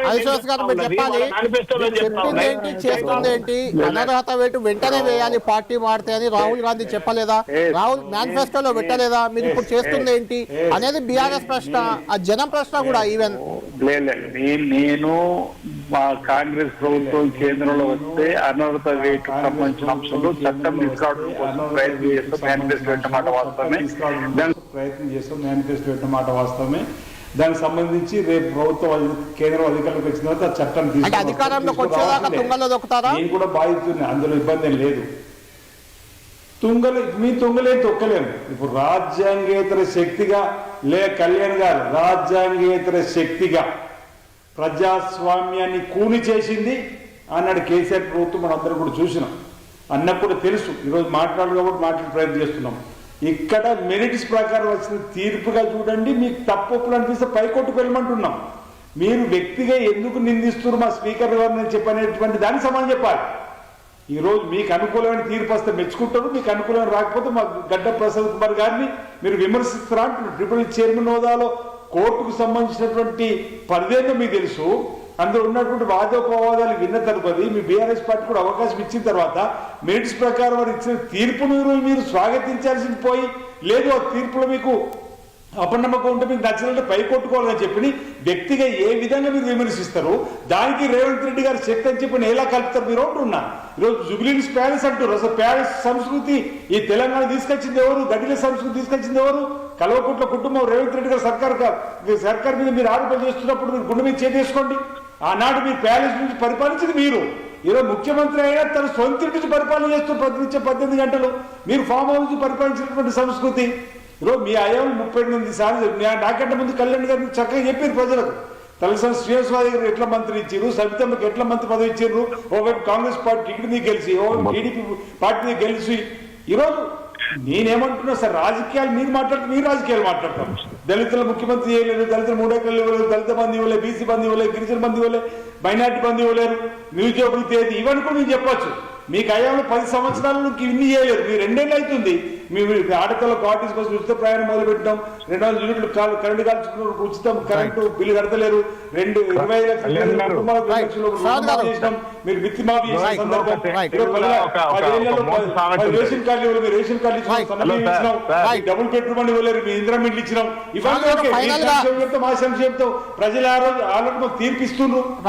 అవిశ్వాస్ గారు మీరు చెప్పాలి, చెప్పింది ఏంటి చేస్తుంది ఏంటి? అనర్హత వేటు వెంటనే వేయాలి పార్టీ మారితే అని రాహుల్ గాంధీ చెప్పలేదా? రాహుల్ మేనిఫెస్టోలో పెట్టలేదా? మీరు ఇప్పుడు చేస్తుంది ఏంటి అనేది బీఆర్ఎస్ ప్రశ్న, ఆ జనం ప్రశ్న కూడా. ఈవెన్ నేను మా కాంగ్రెస్ ప్రభుత్వం కేంద్రంలో వస్తే అనర్హత వేటు సంబంధించిన అంశంలో చట్టం తీసుకురావడం కోసం ప్రయత్నం చేస్తాం. మేనిఫెస్టో పెట్టిన మాట వాస్తవమే. దానికి సంబంధించి రేపు ప్రభుత్వం కేంద్రం అధికారులకు వచ్చిన తర్వాత చట్టం అధికారంలోకి వచ్చేదాకా తుంగలో దొక్కుతారా? నేను కూడా బాధితున్నా, అందులో ఇబ్బంది ఏం లేదు. తుంగలేం తొక్కలేము. ఇప్పుడు రాజ్యాంగేతర శక్తిగా కళ్యాణ్ గారు రాజ్యాంగేతర శక్తిగా ప్రజాస్వామ్యాన్ని కూని చేసింది అన్నాడు కేసీఆర్ ప్రభుత్వం. మనం అందరం కూడా చూసినాం, అన్నప్పుడు తెలుసు. ఈరోజు మాట్లాడు కాబట్టి మాట్లాడే ప్రయత్నం చేస్తున్నాం. ఇక్కడ మెరిట్స్ ప్రకారం వచ్చిన తీర్పుగా చూడండి. మీకు తప్పులు అనిపిస్తే పైకోర్టుకు వెళ్ళమంటున్నాం. మీరు వ్యక్తిగా ఎందుకు నిందిస్తున్నారు మా స్పీకర్ గారు నేను చెప్పనేటువంటి దానికి సమాధానం చెప్పాలి. ఈరోజు మీకు అనుకూలమైన తీర్పు వస్తే మెచ్చుకుంటారు, మీకు అనుకూలమైన రాకపోతే మా గడ్డ ప్రసాద్ కుమార్ గారిని మీరు విమర్శిస్తారా అంటున్నారు. ట్రిపుల్ చైర్మన్ హోదాలో కోర్టుకు సంబంధించినటువంటి పరిధేందో మీకు తెలుసు. అందులో ఉన్నటువంటి వాదోపవాదాలు విన్న తర్వాత మీ బీఆర్ఎస్ పార్టీ కూడా అవకాశం ఇచ్చిన తర్వాత మెరిట్స్ ప్రకారం వారు ఇచ్చిన తీర్పును మీరు స్వాగతించాల్సింది పోయి, లేదు ఆ తీర్పులో మీకు అపనమ్మకం ఉంటే మీకు నచ్చినట్టు పై కొట్టుకోవాలని చెప్పి వ్యక్తిగా ఏ విధంగా మీరు విమర్శిస్తారు? దానికి రేవంత్ రెడ్డి గారు శక్తి అని చెప్పి ఎలా కలుపుతారు మీరు అంటున్నా. ఈరోజు జుబ్లీహిల్స్ ప్యాలెస్ అంటారు. అసలు ప్యాలెస్ సంస్కృతి ఈ తెలంగాణ తీసుకొచ్చింది ఎవరు? గడిల సంస్కృతి తీసుకొచ్చింది ఎవరు? కల్వకుంట్ల కుటుంబం. రేవంత్ రెడ్డి గారు సర్కార్ మీద మీరు ఆరోపణలు చేస్తున్నప్పుడు మీరు గుండె మీద చేసేసుకోండి. ఆనాడు మీరు ప్యాలెస్ నుంచి పరిపాలించింది మీరు. ఈరోజు ముఖ్యమంత్రి అయినా తన సొంత నుంచి పరిపాలన చేస్తూ ప్రతినిత్య 18 గంటలు మీరు ఫామ్ హౌస్ నుంచి పరిపాలించినటువంటి సంస్కృతి. ఈరోజు మీ అయ్యాలు 38 సార్లు నాకంటే ముందు కళ్యాణ్ గారు చక్కగా చెప్పారు ప్రజలకు. తలసాని శ్రీనివాసరావు గారు ఎట్లా మంత్రి ఇచ్చారు, సబితమ్మకి ఎట్లా మంత్రి పదవి ఇచ్చారు, ఓవైపు కాంగ్రెస్ పార్టీ టికెట్ మీద గెలిచి, ఓవైపు టీడీపీ పార్టీ మీద గెలిచి. ఈరోజు నేనేమంటున్నా సార్, రాజకీయాలు మీరు మాట్లాడుతూ మీరు రాజకీయాలు మాట్లాడతారు. దళితుల ముఖ్యమంత్రి చేయలేదు, దళితుల 3 ఎకరాలు ఇవ్వలేదు, దళిత బంధు ఇవ్వలేదు, బీసీ బంధు ఇవ్వలేదు, గిరిజన బంధు ఇవ్వలేదు, మైనార్టీ బంధు ఇవ్వలేరు, నిరుద్యోగులు తేదీ ఇవన్నీ కూడా నేను చెప్పచ్చు. మీకు అయ్యాలో 10 సంవత్సరాలు ఇన్ని చేయలేదు. మీరు 2 ఏళ్ళు అవుతుంది. మేము ఆడపిల్లలకు ఆర్టీసీ కోసం ఉచిత ప్రయాణం మొదలు పెట్టినాం. 200 యూనిట్లు కరెంటు కాల్చుకున్న ఉచితం కరెంటు బిల్లు కడతలేరు. 25 లక్షల కుటుంబాలకు చేసినాం. మీరు విత్తి మాఫీ చేసిన సందర్భం రేషన్ కార్డు ఇవ్వలేదు, మీరు రేషన్ కార్డు ఇచ్చినాం, డబుల్ బెడ్రూమ్ అని ఇవ్వలేరు, మీ ఇందిరా మిల్లు ఇచ్చినాం. ఇవన్నీ మా సంక్షేమంతో ప్రజలు ఆలోచన తీర్పిస్తున్నారు.